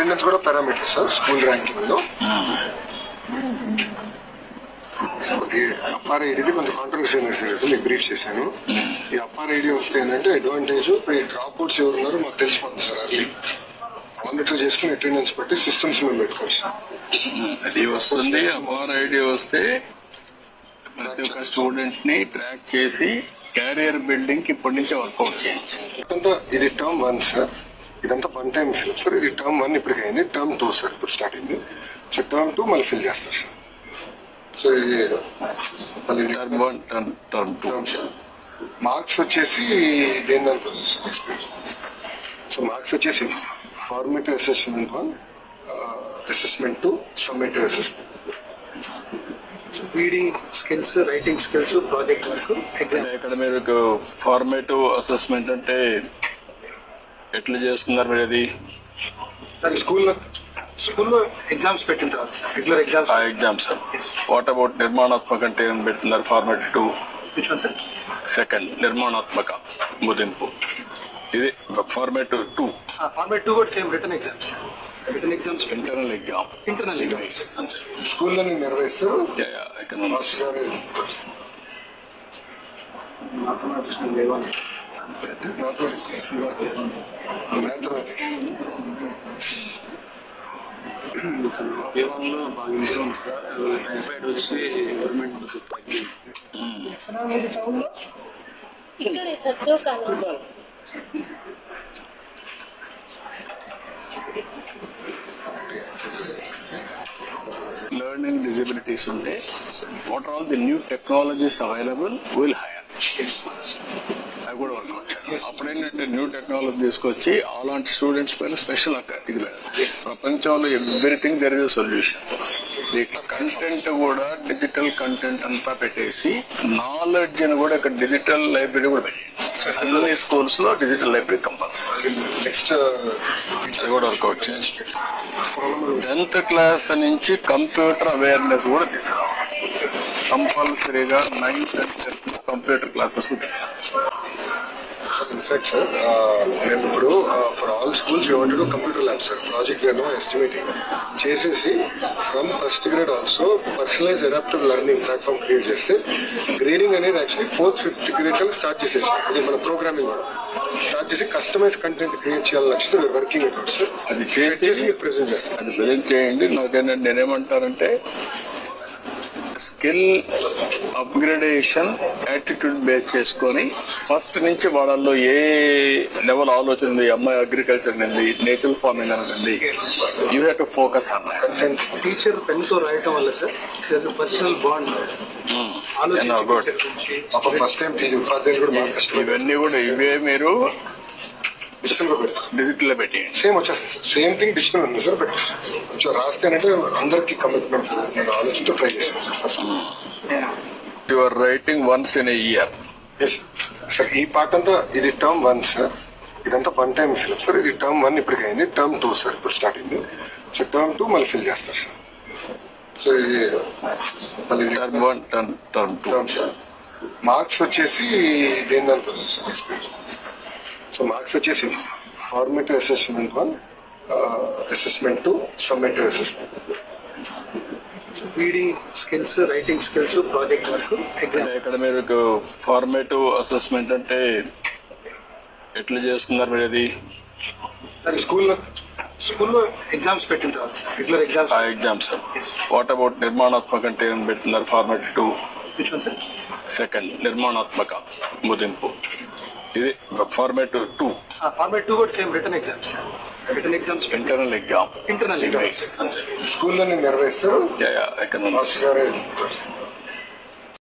Attendance కూడా parameter sir school ranking లో. అప్పార్ ఐడిది కొంచెం కాంట్రవర్సీ సార్, మీకు బ్రీఫ్ చేశాను. ఈ అప్పార్ ఐడి వస్తే ఏంటంటే అడ్వాంటేజ్ డ్రాప్ అవుట్స్ ఎవరు ఉన్నారో మాకు తెలిసిపోతుంది సార్. అర్లీ మానిటర్ చేసుకుని అటెండెన్స్ బట్టి సిస్టమ్స్ మేము పెట్టుకోవచ్చు. అది వస్తుంది. అప్పార్ ఐడి వస్తే ప్రతి ఒక్క స్టూడెంట్ ని ట్రాక్ చేసి క్యారియర్ బిల్డింగ్ కి ఇప్పటి నుంచి వర్కౌట్ చేయొచ్చు. ఇది టర్మ్ 1 సార్, ఇదంతా వన్ టైం ఫిల్ సార్. ఇది టర్మ్ 1 ఇప్పటికి అయింది. టర్మ్ 2 సార్ ఇప్పుడు స్టార్ట్ అయింది. సో టర్మ్ 2 మళ్ళీ ఫిల్ చేస్తారు సార్. సో ఇది టర్మ్ 2 సార్. మార్క్స్ వచ్చేసి దేని దానికి సార్. సో మార్క్స్ వచ్చేసి formative assessment 1, assessment 2, summative assessment. Reading skills, writing skills, project work, exam. ఇక్కడ మీరు ఫార్మేటివ్ అసెస్మెంట్ అంటే ఎట్లా చేస్తున్నారు మీరు? అది సార్ స్కూల్లో ఎగ్జామ్స్ పెట్టిన తర్వాత regular exams. Exams. What about నిర్మాణాత్మక అంటే ఏం పెడుతున్నారు? Format 2 sir. సెకండ్ నిర్మాణాత్మక ముదింపు. ఇది ఫార్మేట్ 2. ఫార్మేట్ 2 కూడా same return exams. Return exams, internal exam. Internal exams స్కూల్లో నిర్వహిస్తారు. ఎకనామిక్స్. జీవనంలో బాగా ఇంప్రూవ్ సార్. టైఫాయిడ్ వచ్చి government learning disabilities unte what are all the new technologies available will hire. I would work out. అప్పుడేంటంటే new technology తీసుకొచ్చి అలాంటి students పైన special ఇది ప్రపంచంలో everything there is solution. Content కూడా డిజిటల్ కంటెంట్ అంతా పెట్టేసి నాలెడ్జ్ అని కూడా ఇక్కడ డిజిటల్ లైబ్రరీ కూడా పెట్టేయండి. అన్ని స్కూల్స్ లో డిజిటల్ లైబ్రరీ కంపల్సరీ. నెక్స్ట్ అది కూడా వర్కౌట్ చేయండి. 10th క్లాస్ నుంచి కంప్యూటర్ అవేర్నెస్ కూడా తీసుకురావాలి. కంపల్సరీగా 9th and 10th computer classes. In fact sir మేము ఇప్పుడు for all schools computer lab sir project గాను ఎస్టిమేటింగ్ చేసేసి from first grade also personalize adaptive learning platform create చేస్తే గ్రేడింగ్ అనేది యాక్చువల్లీ 4th, 5th గ్రేడ్ కల్లా స్టార్ట్ చేసేసి ఇది మన ప్రోగ్రామింగ్ కూడా స్టార్ట్ చేసి కస్టమైజ్ కంటెంట్ క్రియేట్ చేయాలని లక్ష్యంతో వర్కింగ్ అకౌంట్ సార్. అది చేసి ప్రెజెంట్ చేస్తాం. అది ప్రెజెంట్ చేయండి. నాకేంటంటే నేనేమంటానంటే స్కిల్ అప్గ్రేడేషన్ యాటిట్యూడ్ బేస్ చేసుకొని ఫస్ట్ నుంచి వాళ్ళల్లో ఏ లెవెల్ ఆలోచన ఉంది. అమ్మాయి అగ్రికల్చర్ ఉంది, నేచురల్ ఫార్మింగ్ అనేది you have to focus on that. Teacher pen తో రాయటం వల్ల sir personal bond first time ఉపాధ్యాయులు కూడా బాగా కష్టం. ఇవన్నీ కూడా ఇవే మీరు డిజిటల్ లో పెట్టి సేమ్ వచ్చేస్తుంది సార్. సేమ్ థింగ్ డిజిటల్ ఉంది సార్. బట్ కొంచెం రాస్తేనంటే అందరికి కమిట్మెంట్ ఆలోచనతో ట్రై చేశాను sir. First you are writing once in a year. Yes sir. ఈ పార్ట్ అంతా ఇది టర్మ్ 1 సార్. ఇదంతా వన్ టైం ఫిల్ సార్. ఇది టర్మ్ 1 ఇప్పటికి అయింది. టర్మ్ 2 సార్ ఇప్పుడు స్టార్ట్ అయింది. సో టర్మ్ 2 మళ్ళీ ఫిల్ చేస్తారు సార్. సో ఇది టర్మ్ 2 సార్. మార్క్స్ వచ్చేసి దేని దానికి సార్. సో మార్క్స్ వచ్చేసి formative assessment 1, assessment 2, summative assessment. Reading skills, writing skills, project work, exam. ఇక్కడ మీరు ఫార్మేటివ్ అసెస్మెంట్ అంటే ఎట్లా చేస్తున్నారు మీరు? అది స్కూల్లో ఎగ్జామ్స్ పెట్టిన తర్వాత regular exams. Exams. What about నిర్మాణాత్మక అంటే ఏం పెడుతున్నారు? Format 2 sir. సెకండ్ నిర్మాణాత్మక ముదింపు. ఇది ఫార్మేట్ 2. ఫార్మేట్ 2 కూడా same return exams. Return exams, internal exam. Internal exams స్కూల్లో నిర్వహిస్తారు. ఎకనామిక్స్.